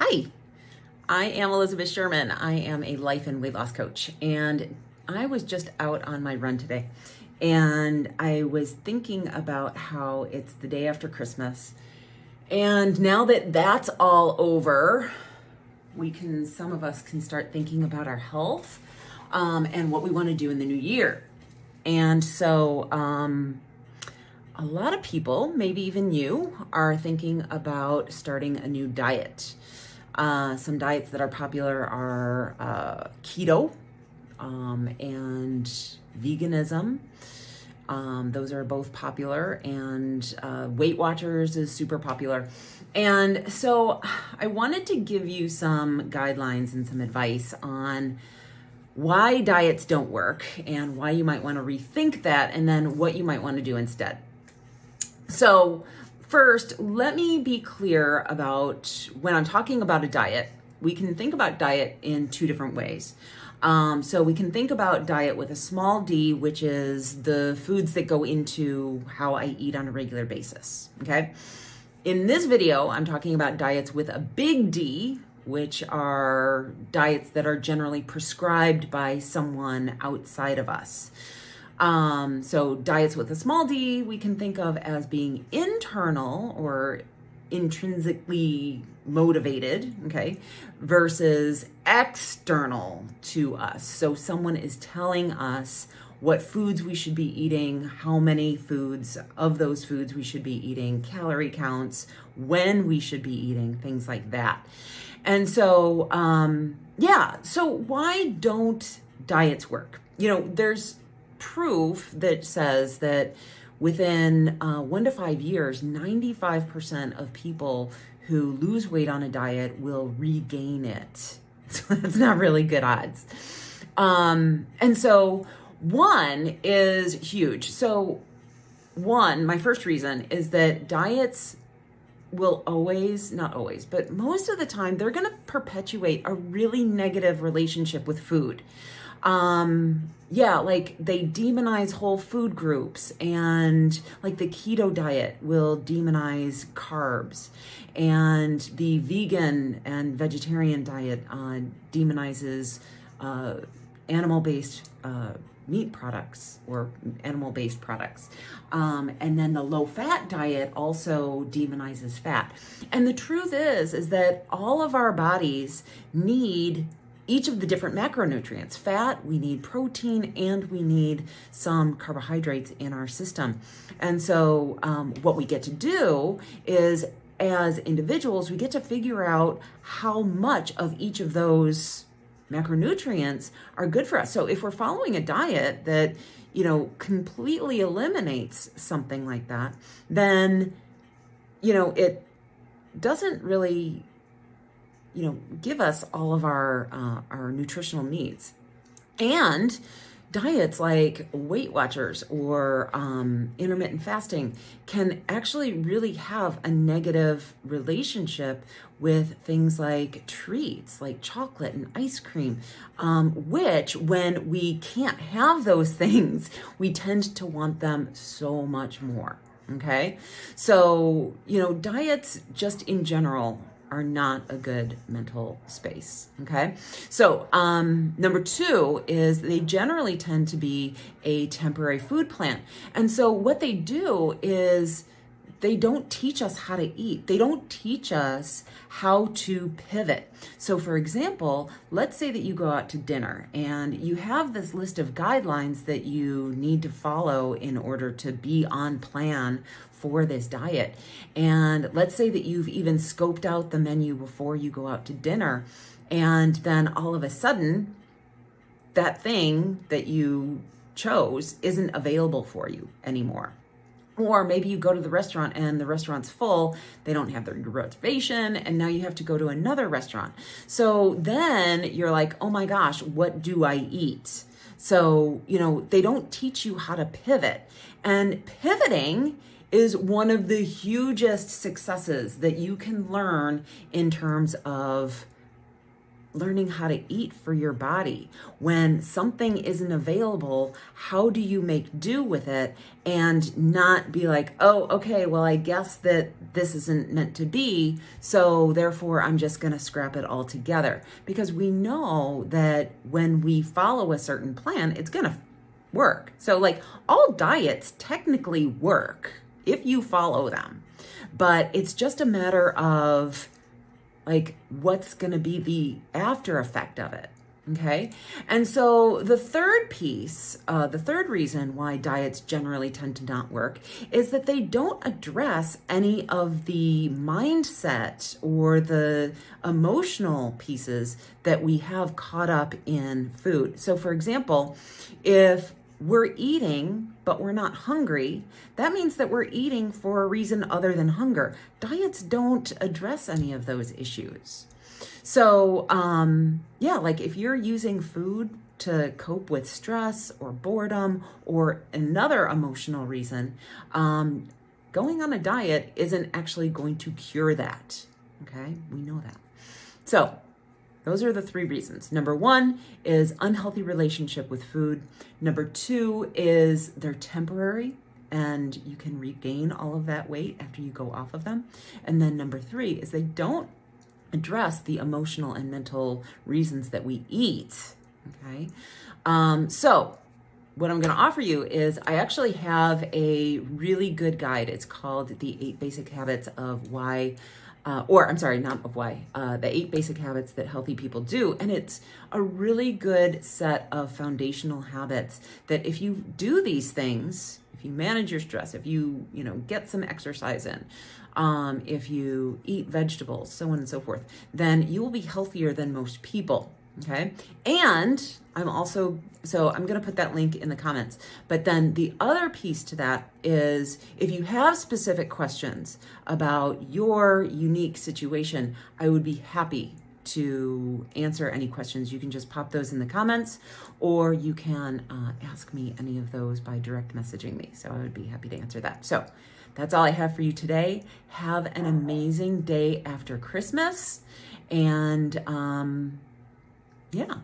Hi, I am Elizabeth Sherman. I am a life and weight loss coach, and I was just out on my run today, and I was thinking about how it's the day after Christmas, and now that that's all over, some of us can start thinking about our health, and what we want to do in the new year. And so, a lot of people, maybe even you, are thinking about starting a new diet. Some diets that are popular are keto and veganism. Those are both popular, and Weight Watchers is super popular. And so I wanted to give you some guidelines and some advice on why diets don't work and why you might want to rethink that, and then what you might want to do instead. So first, let me be clear about when I'm talking about a diet, we can think about diet in two different ways. So we can think about diet with a small d, which is the foods that go into how I eat on a regular basis, okay? In this video, I'm talking about diets with a big D, which are diets that are generally prescribed by someone outside of us. So diets with a small d, we can think of as being internal or intrinsically motivated, okay, versus external to us. So someone is telling us what foods we should be eating, how many foods of those foods we should be eating, calorie counts, when we should be eating, things like that. And so, so why don't diets work? There's proof that says that within 1 to 5 years, 95% of people who lose weight on a diet will regain it. So that's not really good odds. And so one is huge. So my first reason is that diets will not always, but most of the time, they're going to perpetuate a really negative relationship with food. Like they demonize whole food groups, and like the keto diet will demonize carbs, and the vegan and vegetarian diet demonizes animal-based meat products or animal-based products. And then the low-fat diet also demonizes fat. And the truth is that all of our bodies need each of the different macronutrients. Fat, we need protein, and we need some carbohydrates in our system. And so what we get to do is, as individuals, we get to figure out how much of each of those macronutrients are good for us. So if we're following a diet that, completely eliminates something like that, then, it doesn't really give us all of our nutritional needs. And diets like Weight Watchers or intermittent fasting can actually really have a negative relationship with things like treats, like chocolate and ice cream, which when we can't have those things, we tend to want them so much more. Okay. So, diets just in general are not a good mental space. Okay. So, number two is they generally tend to be a temporary food plan. And so what they do is they don't teach us how to eat. They don't teach us how to pivot. So for example, let's say that you go out to dinner and you have this list of guidelines that you need to follow in order to be on plan for this diet. And let's say that you've even scoped out the menu before you go out to dinner. And then all of a sudden, that thing that you chose isn't available for you anymore. Or maybe you go to the restaurant and the restaurant's full, they don't have their reservation, and now you have to go to another restaurant. So then you're like, oh my gosh, what do I eat? So, they don't teach you how to pivot. And pivoting is one of the hugest successes that you can learn in terms of learning how to eat for your body. When something isn't available, how do you make do with it and not be like, oh, okay, well, I guess that this isn't meant to be, so therefore I'm just going to scrap it all together. Because we know that when we follow a certain plan, it's going to work. So like all diets technically work if you follow them, but it's just a matter of like what's going to be the after effect of it. Okay. And so the third piece, the third reason why diets generally tend to not work is that they don't address any of the mindset or the emotional pieces that we have caught up in food. So for example, if we're eating, but we're not hungry, that means that we're eating for a reason other than hunger. Diets don't address any of those issues. So, yeah, like if you're using food to cope with stress or boredom or another emotional reason, going on a diet isn't actually going to cure that. Okay, we know that. So, those are the three reasons. Number one is unhealthy relationship with food. Number two is they're temporary and you can regain all of that weight after you go off of them. And then number three is they don't address the emotional and mental reasons that we eat. Okay. So what I'm going to offer you is I actually have a really good guide. It's called The 8 Basic Habits of Why the 8 Basic Habits That Healthy People Do. And it's a really good set of foundational habits that if you do these things, if you manage your stress, if you get some exercise in, if you eat vegetables, so on and so forth, then you will be healthier than most people. Okay. And I'm going to put that link in the comments. But then the other piece to that is if you have specific questions about your unique situation, I would be happy to answer any questions. You can just pop those in the comments, or you can ask me any of those by direct messaging me. So I would be happy to answer that. So that's all I have for you today. Have an amazing day after Christmas. And yeah.